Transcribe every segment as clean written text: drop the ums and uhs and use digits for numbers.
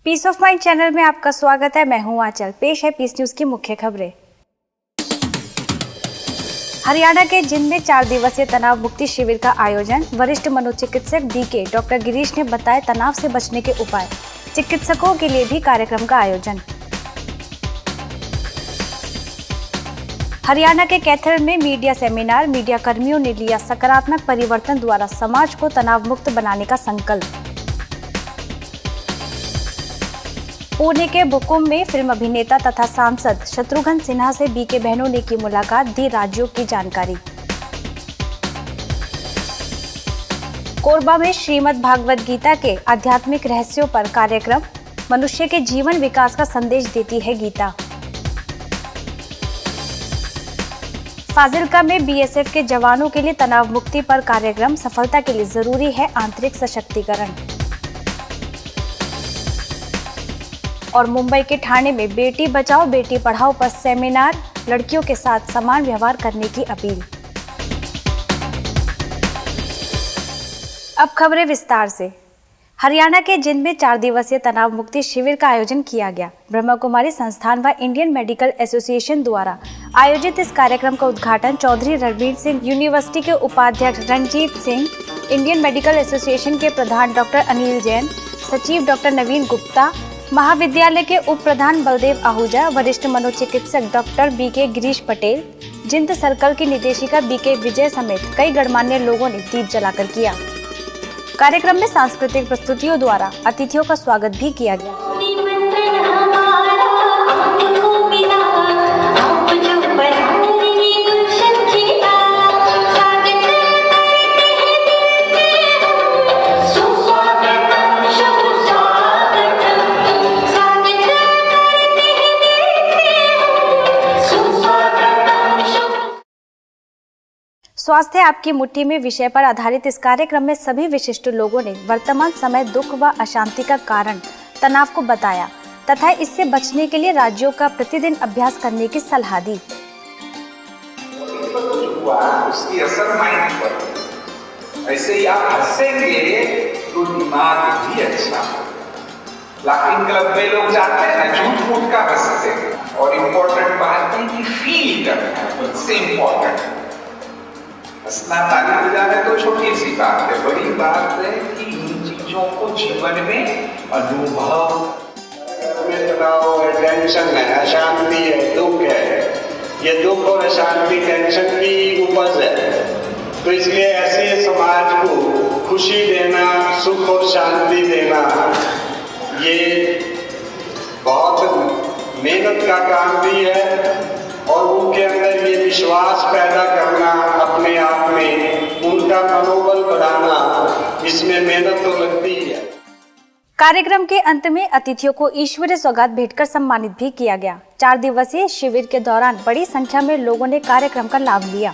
Piece of mind channel में आपका स्वागत है। मैं हूं आंचल। पेश है पीस न्यूज की मुख्य खबरें। हरियाणा के जिंद में 4 दिवसीय तनाव मुक्ति शिविर का आयोजन। वरिष्ठ मनोचिकित्सक बीके डॉक्टर गिरीश ने बताए तनाव से बचने के उपाय। चिकित्सकों के लिए भी कार्यक्रम का आयोजन। हरियाणा के कैथल में मीडिया सेमिनार। मीडिया कर्मियों ने लिया सकारात्मक परिवर्तन द्वारा समाज को तनाव मुक्त बनाने का संकल्प। पुणे के बुकुम में फिल्म अभिनेता तथा सांसद शत्रुघ्न सिन्हा से बीके बहनों ने की मुलाकात, दी राज्यों की जानकारी। कोरबा में श्रीमद् भागवत गीता के आध्यात्मिक रहस्यों पर कार्यक्रम। मनुष्य के जीवन विकास का संदेश देती है गीता। फाजिल्का में बीएसएफ के जवानों के लिए तनाव मुक्ति पर कार्यक्रम। सफलता के लिए जरूरी है आंतरिक सशक्तिकरण। और मुंबई के ठाणे में बेटी बचाओ बेटी पढ़ाओ पर सेमिनार। लड़कियों के साथ समान व्यवहार करने की अपील। अब खबरें विस्तार से। हरियाणा के जिंद में 4 दिवसीय तनाव मुक्ति शिविर का आयोजन किया गया। ब्रह्मा कुमारी संस्थान व इंडियन मेडिकल एसोसिएशन द्वारा आयोजित इस कार्यक्रम का उद्घाटन चौधरी रणबीर सिंह, यूनिवर्सिटी के उपाध्यक्ष Ranjit Singh, Indian medical association के प्रधान डॉक्टर अनिल जैन, सचिव डॉक्टर नवीन गुप्ता, महाविद्यालय के उप प्रधान बलदेव आहूजा, वरिष्ठ मनोचिकित्सक डॉक्टर बीके गिरीश पटेल, जिंद सर्कल की निदेशिका बीके विजय समेत कई गणमान्य लोगों ने दीप जलाकर किया। कार्यक्रम में सांस्कृतिक प्रस्तुतियों द्वारा अतिथियों का स्वागत भी किया गया। स्वास्थ्य आपकी मुट्ठी में विषय पर आधारित इस कार्यक्रम में सभी विशिष्ट लोगों ने वर्तमान समय दुख व अशांति का कारण तनाव को बताया तथा इससे बचने के लिए राज्यों का प्रतिदिन अभ्यास करने की सलाह दी। उसकी असर माइंड पर। ऐसे ही आप हंसेंगे तो दिमाग भी अच्छा। लाफिंग क्लब में लोग जाते हैं ना, झूठ मूठ का हंसते हैं। और इम्पोर्टेंट बात है कि फील करना है, सबसे इम्पोर्टेंट। हंसना ताली बजाना तो छोटी सी बात है, बड़ी बात है कि इन चीजों को जीवन में अनुभव। तनाव है, टेंशन है, अशांति है, दुख है। ये दुख और अशांति टेंशन की उपज है। तो इसलिए ऐसे समाज को खुशी देना, सुख और शांति देना, ये बहुत मेहनत का काम भी है। और उनके अंदर ये विश्वास पैदा करना, अपने आप में उनका मनोबल बढ़ाना, इसमें मेहनत तो लगती है। कार्यक्रम के अंत में अतिथियों को ईश्वरीय सौगात भेंटकर सम्मानित भी किया गया। 4 दिवसीय शिविर के दौरान बड़ी संख्या में लोगों ने कार्यक्रम का लाभ लिया।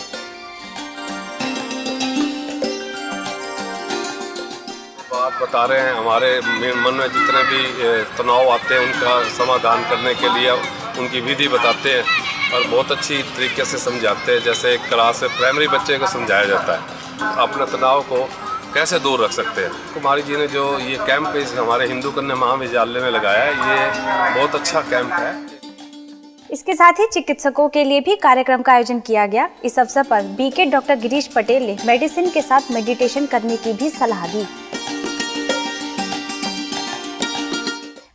बात बता रहे हैं, हमारे मन में जितने भी तनाव आते हैं उनका समाधान करने के लिए उनकी विधि बताते हैं और बहुत अच्छी तरीके से समझाते हैं। जैसे एक क्लास में प्राइमरी बच्चे को समझाया जाता है अपने तनाव को कैसे दूर रख सकते हैं। कुमारी जी ने जो ये कैंप हमारे हिंदू कन्या महाविद्यालय में लगाया है, ये बहुत अच्छा कैंप है। इसके साथ ही चिकित्सकों के लिए भी कार्यक्रम का आयोजन किया गया। इस अवसर पर बीके डॉक्टर गिरीश पटेल ने मेडिसिन के साथ मेडिटेशन करने की भी सलाह दी।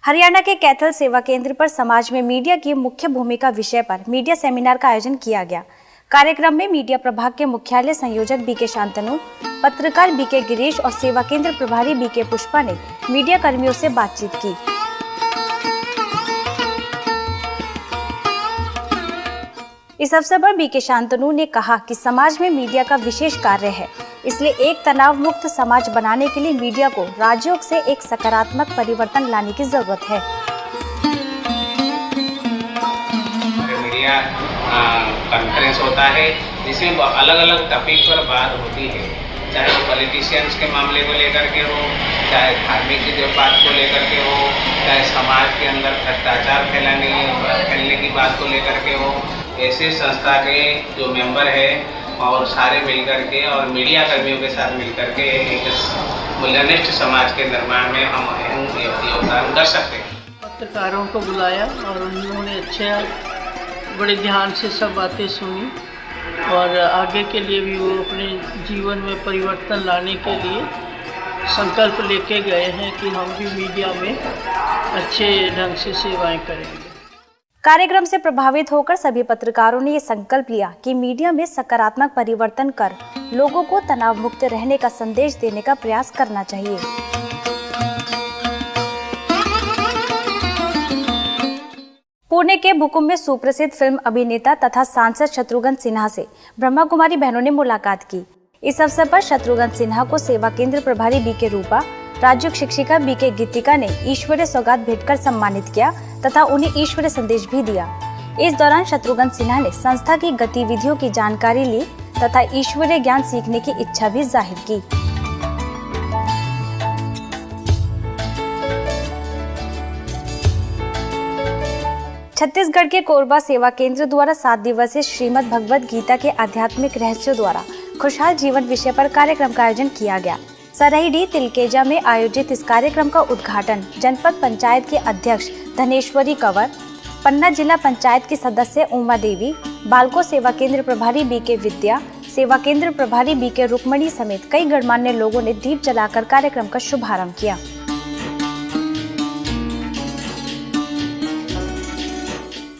हरियाणा के कैथल सेवा केंद्र पर समाज में मीडिया की मुख्य भूमिका विषय पर मीडिया सेमिनार का आयोजन किया गया। कार्यक्रम में मीडिया प्रभाग के मुख्यालय संयोजक बीके शांतनु, पत्रकार बीके गिरीश और सेवा केंद्र प्रभारी बीके पुष्पा ने मीडिया कर्मियों से बातचीत की। इस अवसर पर बीके शांतनु ने कहा कि समाज में मीडिया का विशेष कार्य है, इसलिए एक तनाव मुक्त समाज बनाने के लिए मीडिया को राज्यों से एक सकारात्मक परिवर्तन लाने की जरूरत है। मीडिया कॉन्फ्रेंस होता है जिसमें अलग अलग टॉपिक पर बात होती है, चाहे वो पॉलिटिशियंस के मामले को लेकर के हो, चाहे धार्मिक की बात को लेकर के हो, चाहे समाज के अंदर भ्रष्टाचार फैलने की बात को लेकर के हो। ऐसे संस्था के जो मेंबर है और सारे मिलकर के और मीडिया कर्मियों के साथ मिलकर के एक मूल्यनिष्ठ समाज के निर्माण में हम योगदान कर सकते हैं। पत्रकारों को बुलाया और उन्होंने अच्छा बड़े ध्यान से सब बातें सुनी और आगे के लिए भी वो अपने जीवन में परिवर्तन लाने के लिए संकल्प लेके गए हैं कि हम भी मीडिया में अच्छे ढंग से सेवाएं करेंगे। कार्यक्रम से प्रभावित होकर सभी पत्रकारों ने ये संकल्प लिया कि मीडिया में सकारात्मक परिवर्तन कर लोगों को तनाव मुक्त रहने का संदेश देने का प्रयास करना चाहिए। पुणे के भूकुंभ में सुप्रसिद्ध फिल्म अभिनेता तथा सांसद शत्रुघ्न सिन्हा से ब्रह्मा कुमारी बहनों ने मुलाकात की। इस अवसर पर शत्रुघ्न सिन्हा को सेवा केंद्र प्रभारी बीके रूपा, राज्य शिक्षिका बीके गीतिका ने ईश्वरीय सौगात भेंटकर सम्मानित किया तथा उन्हें ईश्वरीय संदेश भी दिया। इस दौरान शत्रुघ्न सिन्हा ने संस्था की गतिविधियों की जानकारी ली तथा ईश्वरीय ज्ञान सीखने की इच्छा भी जाहिर की। छत्तीसगढ़ के कोरबा सेवा केंद्र द्वारा 7 दिवसीय श्रीमद् भगवद गीता के आध्यात्मिक रहस्यों द्वारा खुशहाल जीवन विषय पर कार्यक्रम का आयोजन किया गया। सराईडी तिलकेजा में आयोजित इस कार्यक्रम का उद्घाटन जनपद पंचायत के अध्यक्ष धनेश्वरी कंवर, पन्ना जिला पंचायत की सदस्य उमा देवी, बालको सेवा केंद्र प्रभारी बीके विद्या, सेवा केंद्र प्रभारी बीके रुक्मणी समेत कई गणमान्य लोगों ने दीप जलाकर कार्यक्रम का शुभारंभ किया।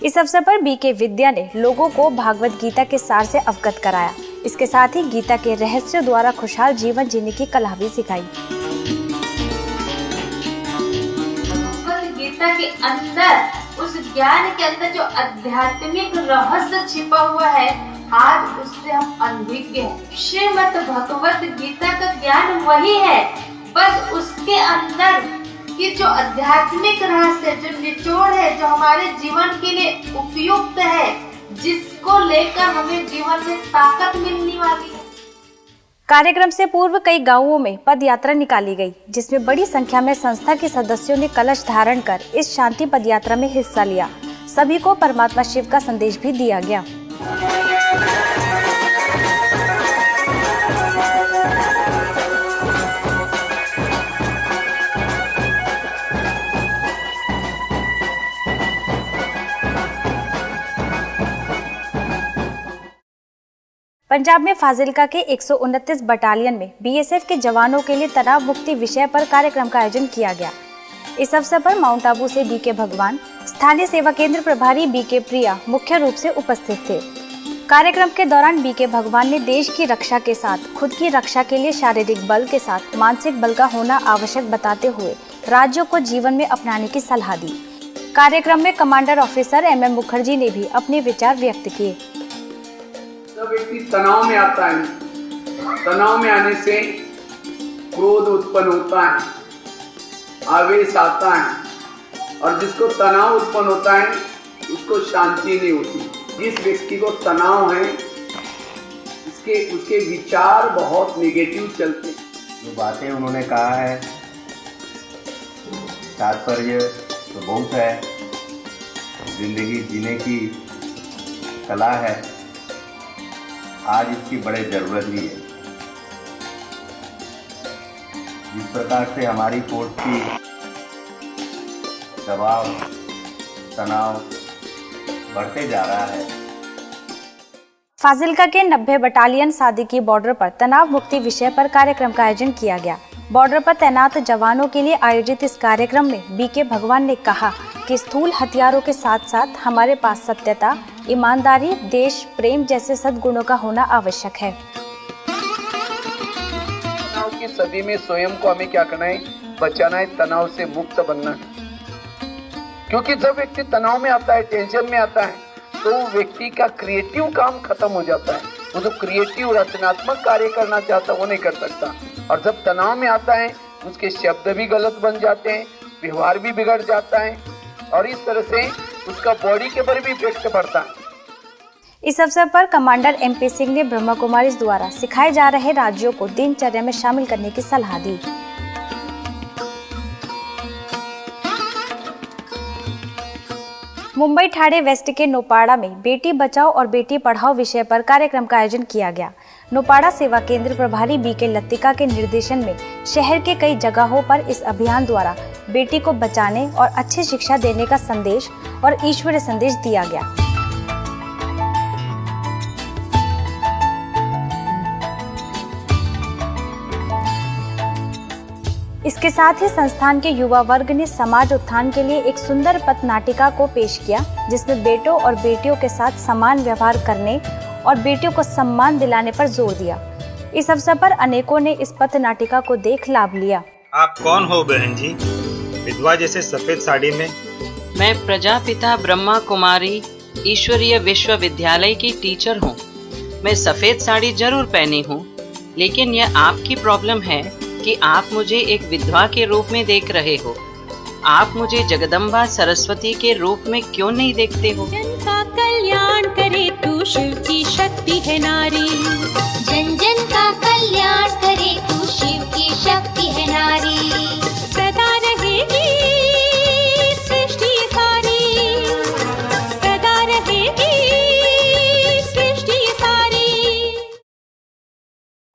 इस अवसर पर बीके विद्या ने लोगों को भागवत गीता के सार से अवगत कराया। इसके साथ ही गीता के रहस्यों द्वारा खुशहाल जीवन जीने की कला भी सिखाई। भगवत गीता के अंदर, उस ज्ञान के अंदर जो आध्यात्मिक रहस्य छिपा हुआ है, आज उससे हम अनभिज्ञ हैं। श्रीमद् भगवत गीता का ज्ञान वही है, बस उसके अंदर कि जो आध्यात्मिक रहस्य, जो निचोड़ है, जो हमारे जीवन के लिए उपयुक्त है, जिसको लेकर हमें जीवन में ताकत मिलने वाली है। कार्यक्रम से पूर्व कई गांवों में पद यात्रा निकाली गई, जिसमें बड़ी संख्या में संस्था के सदस्यों ने कलश धारण कर इस शांति पद यात्रा में हिस्सा लिया। सभी को परमात्मा शिव का संदेश भी दिया गया। पंजाब में फाजिल्का के 129 बटालियन में बीएसएफ के जवानों के लिए तनाव मुक्ति विषय पर कार्यक्रम का आयोजन किया गया। इस अवसर पर माउंट आबू से बीके भगवान, स्थानीय सेवा केंद्र प्रभारी बीके प्रिया मुख्य रूप से उपस्थित थे। कार्यक्रम के दौरान बीके भगवान ने देश की रक्षा के साथ खुद की रक्षा के लिए शारीरिक बल के साथ मानसिक बल का होना आवश्यक बताते हुए राज्यों को जीवन में अपनाने की सलाह दी। कार्यक्रम में कमांडर ऑफिसर MM मुखर्जी ने भी अपने विचार व्यक्त किए। जब व्यक्ति तनाव में आता है, तनाव में आने से क्रोध उत्पन्न होता है, आवेश आता है, और जिसको तनाव उत्पन्न होता है उसको शांति नहीं होती। जिस व्यक्ति को तनाव है, उसके विचार बहुत नेगेटिव चलते हैं। जो बातें उन्होंने कहा है, तात्पर्य तो बहुत है, जिंदगी जीने की कला है, आज इसकी बड़े ज़रूरत भी है। जिस प्रकार से हमारी फोर्स की दबाव, तनाव बढ़ते जा रहा है। फाजिल्का के 90 बटालियन सादिकी बॉर्डर पर तनाव मुक्ति विषय पर कार्यक्रम का आयोजन किया गया। बॉर्डर पर तैनात जवानों के लिए आयोजित इस कार्यक्रम में बीके भगवान ने कहा कि स्थूल हथियारों के साथ साथ हमारे पास सत्यता, ईमानदारी, देश प्रेम जैसे सद्गुणों का होना आवश्यक है। तनाव की सदी में स्वयं को हमें क्या करना है? बचाना है, तनाव से मुक्त बनना है। क्योंकि जब व्यक्ति तनाव में आता है, टेंशन में आता है, तो व्यक्ति का क्रिएटिव काम खत्म हो जाता है। वो जो क्रिएटिव रचनात्मक कार्य करना चाहता है वो नहीं कर सकता। और जब तनाव में आता है उसके शब्द भी गलत बन जाते हैं, व्यवहार भी बिगड़ जाता है, और इस तरह से उसका बॉडी के पर भी इफेक्ट पड़ता है। इस अवसर पर कमांडर MP सिंह ने ब्रह्मा कुमारी द्वारा सिखाए जा रहे राज्यों को दिनचर्या में शामिल करने की सलाह दी। मुंबई ठाणे वेस्ट के नोपाड़ा में बेटी बचाओ और बेटी पढ़ाओ विषय पर कार्यक्रम का आयोजन किया गया। नोपाड़ा सेवा केंद्र प्रभारी BK लत्तिका के निर्देशन में शहर के कई जगहों पर इस अभियान द्वारा बेटी को बचाने और अच्छी शिक्षा देने का संदेश और ईश्वरीय संदेश दिया गया। इसके साथ ही संस्थान के युवा वर्ग ने समाज उत्थान के लिए एक सुंदर पथ नाटिका को पेश किया, जिसमें बेटों और बेटियों के साथ समान व्यवहार करने और बेटियों को सम्मान दिलाने पर जोर दिया। इस अवसर पर अनेकों ने इस पथ नाटिका को देख लाभ लिया। आप कौन हो बहन जी, विधवा जैसे सफेद साड़ी में? मैं प्रजापिता ब्रह्मा कुमारी ईश्वरीय विश्वविद्यालय की टीचर हूँ। मैं सफेद साड़ी जरूर पहनी हूँ, लेकिन यह आपकी प्रॉब्लम है कि आप मुझे एक विधवा के रूप में देख रहे हो। आप मुझे जगदम्बा सरस्वती के रूप में क्यों नहीं देखते हो? जन का कल्याण करे तू शिव की शक्ति है नारी। जन जन का कल्याण करे तू शिव की शक्ति है नारी। सदा रहेगी सृष्टि सारी, सदा रहेगी सृष्टि सारी।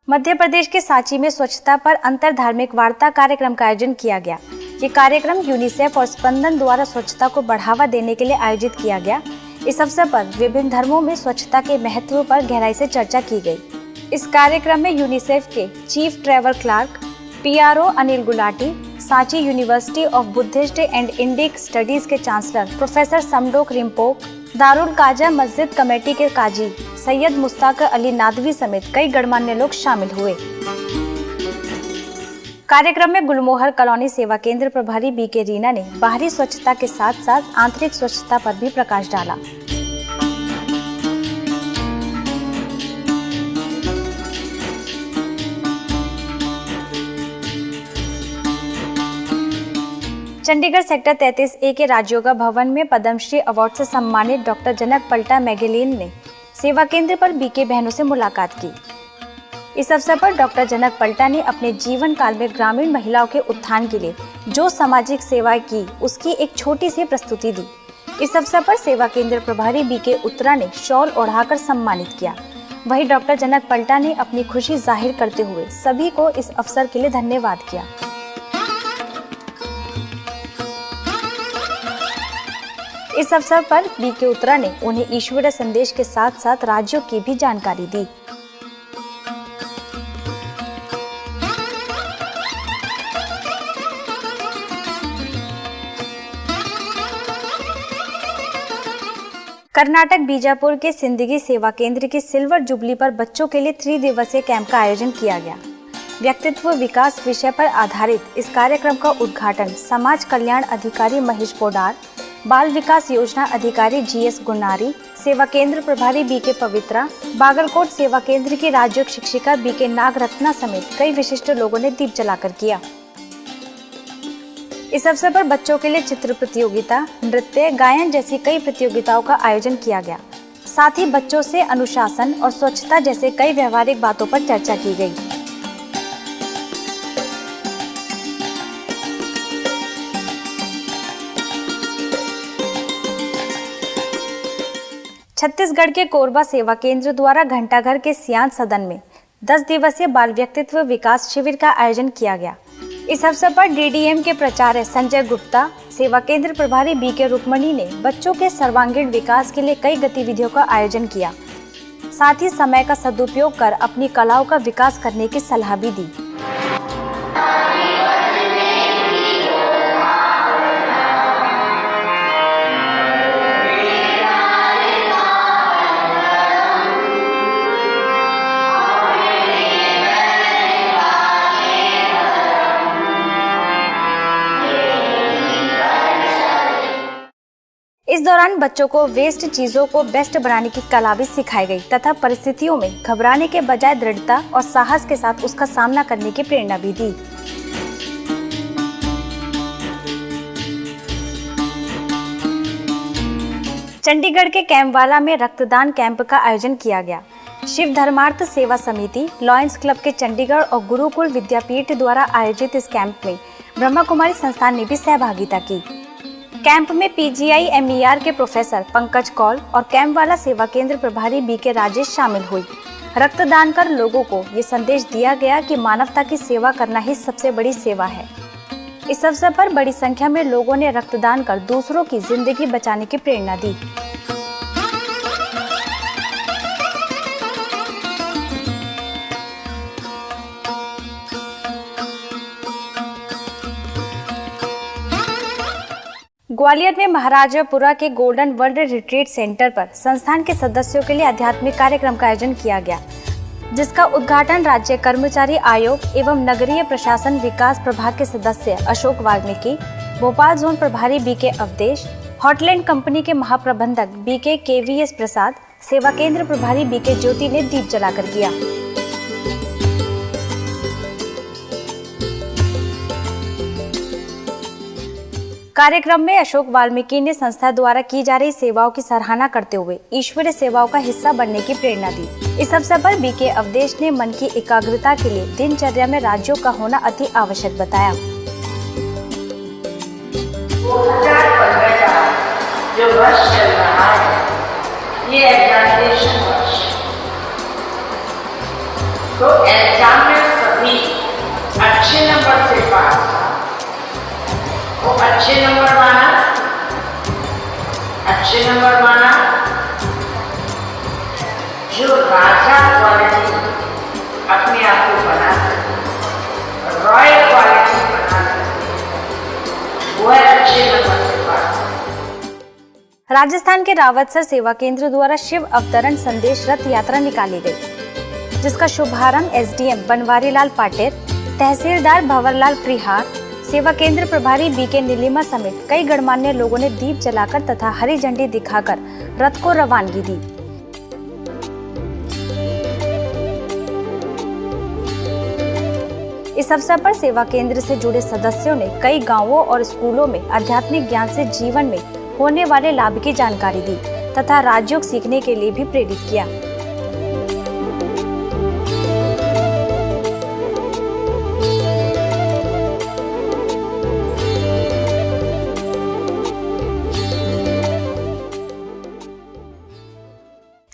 मध्य प्रदेश के सांची में स्वच्छता पर अंतर धार्मिक वार्ता कार्यक्रम का आयोजन किया गया। ये कार्यक्रम यूनिसेफ और स्पंदन द्वारा स्वच्छता को बढ़ावा देने के लिए आयोजित किया गया। इस अवसर पर विभिन्न धर्मों में स्वच्छता के महत्व पर गहराई से चर्चा की गई। इस कार्यक्रम में यूनिसेफ के chief Trevor Clark PRO Anil Gulati, Sanchi university of Buddhist and Indic studies के chancellor professor Samdhong Rinpoche, Darul Qaza Masjid committee के काजी सैयद मुश्ताक अली नादवी समेत कई गणमान्य लोग शामिल हुए। कार्यक्रम में गुलमोहर कॉलोनी सेवा केंद्र प्रभारी BK रीना ने बाहरी स्वच्छता के साथ साथ आंतरिक स्वच्छता पर भी प्रकाश डाला। चंडीगढ़ सेक्टर 33A के राजयोगा भवन में पद्मश्री अवार्ड से सम्मानित डॉक्टर जनक पलटा मैगेलिन ने सेवा केंद्र पर BK बहनों से मुलाकात की। इस अवसर पर डॉक्टर जनक पलटा ने अपने जीवन काल में ग्रामीण महिलाओं के उत्थान के लिए जो सामाजिक सेवाएं की, उसकी एक छोटी सी प्रस्तुति दी। इस अवसर पर सेवा केंद्र प्रभारी BK उत्तरा ने शॉल ओढ़ाकर सम्मानित किया। वहीं डॉक्टर जनक पलटा ने अपनी खुशी जाहिर करते हुए सभी को इस अवसर के लिए धन्यवाद किया। इस अवसर पर BK उत्तरा ने उन्हें ईश्वरीय संदेश के साथ साथ राज्यों की भी जानकारी दी। कर्नाटक बीजापुर के सिंदगी सेवा केंद्र की सिल्वर जुबली पर बच्चों के लिए 3 दिवसीय कैंप का आयोजन किया गया। व्यक्तित्व विकास विषय पर आधारित इस कार्यक्रम का उद्घाटन समाज कल्याण अधिकारी महेश पोडार, बाल विकास योजना अधिकारी GS गुन्नारी, सेवा केंद्र प्रभारी BK पवित्रा, बागलकोट सेवा केंद्र की राज्य शिक्षिका BK नागरत्ना समेत कई विशिष्ट लोगों ने दीप जलाकर किया। इस अवसर पर बच्चों के लिए चित्र प्रतियोगिता, नृत्य, गायन जैसी कई प्रतियोगिताओं का आयोजन किया गया। साथ ही बच्चों से अनुशासन और स्वच्छता जैसे कई व्यवहारिक बातों पर चर्चा की गई। छत्तीसगढ़ के कोरबा सेवा केंद्र द्वारा घंटाघर के सियान सदन में 10 दिवसीय बाल व्यक्तित्व विकास शिविर का आयोजन किया गया। इस अवसर पर DDM के प्राचार्य संजय गुप्ता, सेवा केंद्र प्रभारी BK रुक्मणी ने बच्चों के सर्वांगीण विकास के लिए कई गतिविधियों का आयोजन किया। साथ ही समय का सदुपयोग कर अपनी कलाओं का विकास करने की सलाह भी दी। इस दौरान बच्चों को वेस्ट चीजों को बेस्ट बनाने की कला भी सिखाई गई तथा परिस्थितियों में घबराने के बजाय दृढ़ता और साहस के साथ उसका सामना करने की प्रेरणा भी दी। चंडीगढ़ के कैंपवाला में रक्तदान कैंप का आयोजन किया गया। शिव धर्मार्थ सेवा समिति, लॉयंस क्लब के चंडीगढ़ और गुरुकुल विद्यापीठ द्वारा आयोजित इस कैंप में ब्रह्मा कुमारी संस्थान ने भी सहभागिता की। कैंप में PGI MER के प्रोफेसर पंकज कौल और कैंपवाला सेवा केंद्र प्रभारी BK राजेश शामिल हुई। रक्तदान कर लोगों को ये संदेश दिया गया कि मानवता की सेवा करना ही सबसे बड़ी सेवा है। इस अवसर पर बड़ी संख्या में लोगों ने रक्तदान कर दूसरों की जिंदगी बचाने की प्रेरणा दी। ग्वालियर में महाराजापुरा के गोल्डन वर्ल्ड रिट्रीट सेंटर पर संस्थान के सदस्यों के लिए आध्यात्मिक कार्यक्रम का आयोजन किया गया, जिसका उद्घाटन राज्य कर्मचारी आयोग एवं नगरीय प्रशासन विकास प्रभाग के सदस्य अशोक वाल्मीकि, भोपाल जोन प्रभारी बीके अवधेश, हॉटलैंड कंपनी के महाप्रबंधक बीके केवीएस प्रसाद, सेवा केंद्र प्रभारी बीके ज्योति ने दीप जलाकर किया। कार्यक्रम में अशोक वाल्मीकि ने संस्था द्वारा की जा रही सेवाओं की सराहना करते हुए ईश्वरीय सेवाओं का हिस्सा बनने की प्रेरणा दी। इस अवसर पर बीके अवधेश ने मन की एकाग्रता के लिए दिनचर्या में राज्यों का होना अति आवश्यक बताया। 2015 का जो वर्ष चल रहा है, ये एग्जामिनेशन वर्ष, तो एग्जाम में सभी अच्छे नंबर से पास, वो अच्छे नंबर माना जो राजा क्वालिटी अपने आप को बना सके, रॉयल क्वालिटी बना सके, वो अच्छे नंबर से पास। राजस्थान के रावतसर सेवा केंद्र द्वारा शिव अवतरण संदेश रथ यात्रा निकाली गई, जिसका शुभारंभ एसडीएम बनवारी लाल पाटेर, तहसीलदार भंवरलाल प्रिहार, सेवा केंद्र प्रभारी बीके नीलिमा समेत कई गणमान्य लोगों ने दीप जलाकर तथा हरी झंडी दिखाकर रथ को रवानगी दी। इस अवसर पर सेवा केंद्र से जुड़े सदस्यों ने कई गांवों और स्कूलों में आध्यात्मिक ज्ञान से जीवन में होने वाले लाभ की जानकारी दी तथा राजयोग सीखने के लिए भी प्रेरित किया।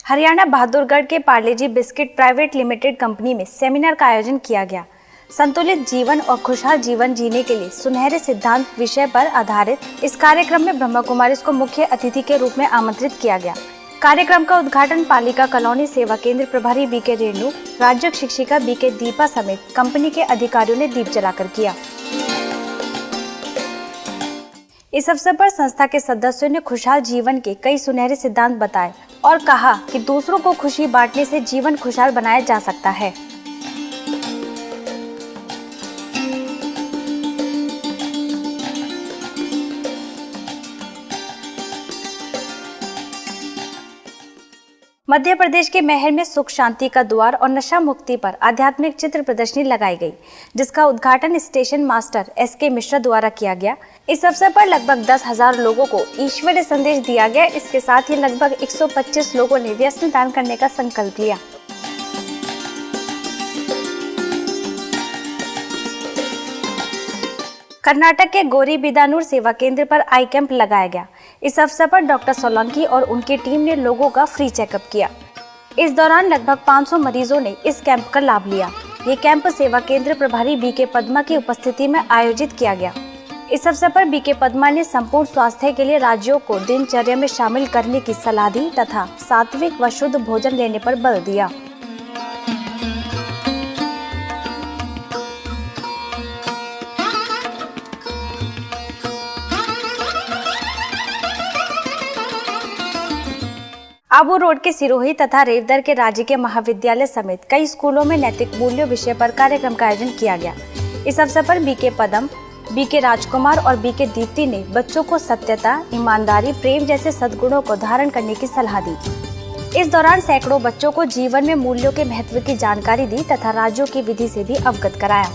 हरियाणा बहादुरगढ़ के Parle-G biscuit private limited company में सेमिनार का आयोजन किया गया। संतुलित जीवन और खुशहाल जीवन जीने के लिए सुनहरे सिद्धांत विषय पर आधारित इस कार्यक्रम में ब्रह्मा कुमारी को मुख्य अतिथि के रूप में आमंत्रित किया गया। कार्यक्रम का उद्घाटन पालिका कॉलोनी सेवा केंद्र प्रभारी बीके रेणु, राज्य शिक्षिका बीके दीपा समेत कंपनी के अधिकारियों ने दीप जलाकर किया। इस अवसर पर संस्था के सदस्यों ने खुशहाल जीवन के कई सुनहरे सिद्धांत बताए और कहा कि दूसरों को खुशी बांटने से जीवन खुशहाल बनाया जा सकता है। मध्य प्रदेश के महर में सुख शांति का द्वार और नशा मुक्ति पर आध्यात्मिक चित्र प्रदर्शनी लगाई गई, जिसका उद्घाटन स्टेशन मास्टर एसके मिश्रा द्वारा किया गया। इस अवसर पर लगभग 10,000 लोगों को ईश्वरीय संदेश दिया गया। इसके साथ ही लगभग 125 लोगों ने व्यसन दान करने का संकल्प लिया। कर्नाटक के गौरीबिदानूर सेवा केंद्र पर आई कैंप लगाया गया। इस अवसर पर डॉक्टर सोलंकी और उनकी टीम ने लोगों का फ्री चेकअप किया। इस दौरान लगभग 500 मरीजों ने इस कैंप का लाभ लिया। ये कैंप सेवा केंद्र प्रभारी बीके पद्मा की उपस्थिति में आयोजित किया गया। इस अवसर पर बीके पद्मा ने संपूर्ण स्वास्थ्य के लिए राज्यों को दिनचर्या में शामिल करने की सलाह दी तथा सात्विक व शुद्ध भोजन लेने पर बल दिया। आबू रोड के सिरोही तथा रेवदर के राजकीय महाविद्यालय समेत कई स्कूलों में नैतिक मूल्यों विषय पर कार्यक्रम का आयोजन किया गया। इस अवसर पर बीके पदम, बीके राजकुमार और बीके दीप्ति ने बच्चों को सत्यता, ईमानदारी, प्रेम जैसे सद्गुणों को धारण करने की सलाह दी। इस दौरान सैकड़ों बच्चों को जीवन में मूल्यों के महत्व की जानकारी दी तथा राज्यों की विधि से भी अवगत कराया।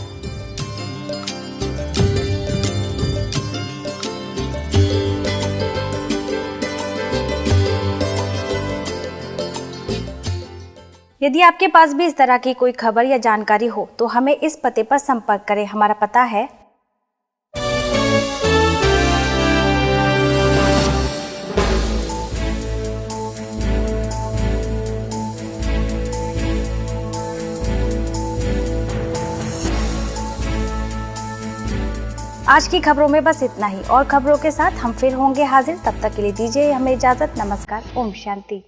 यदि आपके पास भी इस तरह की कोई खबर या जानकारी हो तो हमें इस पते पर संपर्क करें। हमारा पता है आज की खबरों में बस इतना ही। और खबरों के साथ हम फिर होंगे हाजिर। तब तक के लिए दीजिए हमें इजाजत। नमस्कार। ओम शांति।